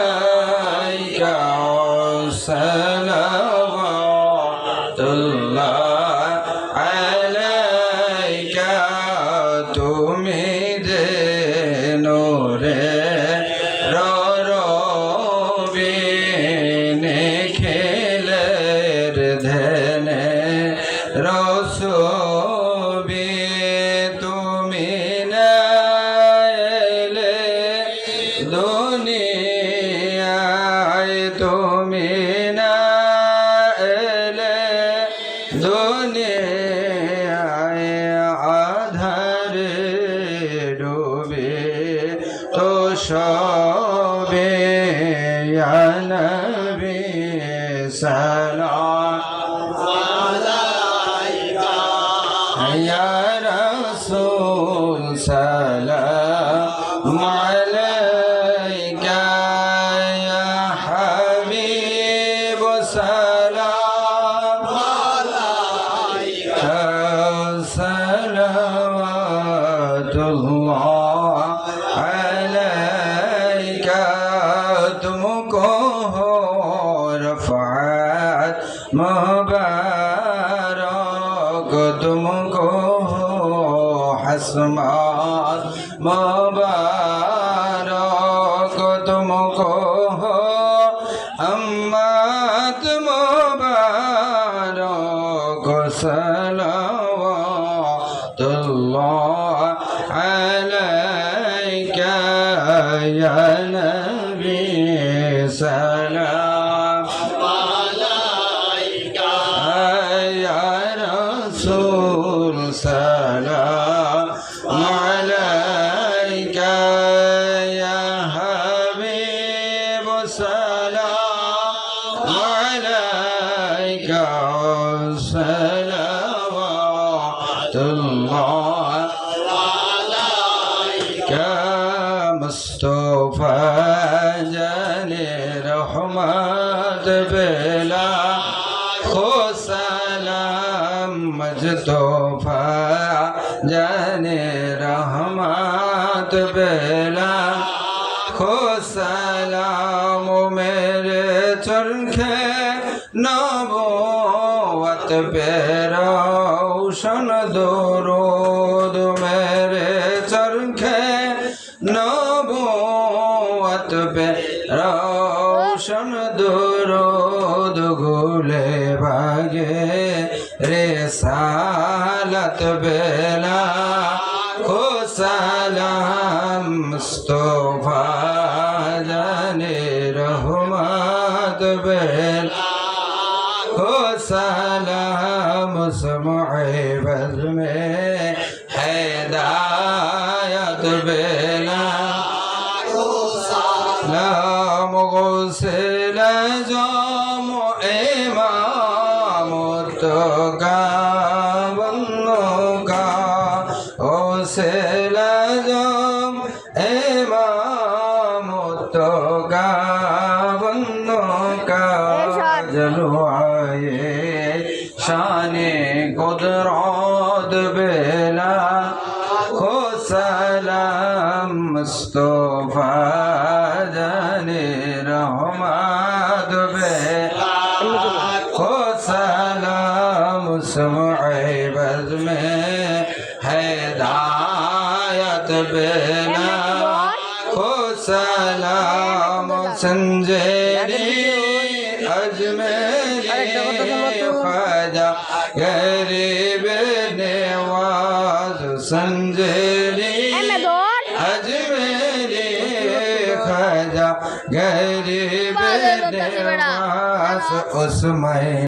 আলাইকা সালাওয়াতুল্লাহ আলাইকা তুমি যে নূরে রবিনে খেলের ধনে রসবি তুমি না এলে দুনিয়ায় তুমি না এলে দুনিয়ায় আধারে ডুবে তো সবে ইয়া নবী সালাম আলাইকা ইয়া রাসূল সালাম আলাইকা ইয়া হাবিব সালাম আলাইকা সালাওয়াতুল্লাহ আলাইকা तुमको हो रफ़ात मुबारक तुमको हो हस्मात मुबारक तुमको हो अम्मात मुबारक सलावतुल्लाह अलैका या नबी सलाम अलैका या रसूल सलाम अलैका या हबीब सलाम अलैका सलावतुल्लाह अलैका मुस्तफा जाने रहमत बेला खो सलाम मुस्तफा जाने रहमत बेला खो सलाम मेरे चरखे नबूवत पे रोशन दरूद मेरे चरखे नबूवत पे रोशन दरूद गुले भागे रिसालत बेला खो सलाम मुस्तफा जाने रहमत बेला खो सलाम मुसमुइबत में हिदायत बेला सलाम गुस्ल जाम इमाम तो का गुस्ल जाम इमाम तो का जलवाए शाने कुदरत बेला खो सलाम मुस्तफा जाने रहमत बेला खो सलाम मुसमुइबत में हिदायत बेला खो सलाम संजेरी अजमेरी ख्वाजा गरीब नवाज संजेरी अजमेरी ख्वाजा गरीब नवाज उसमें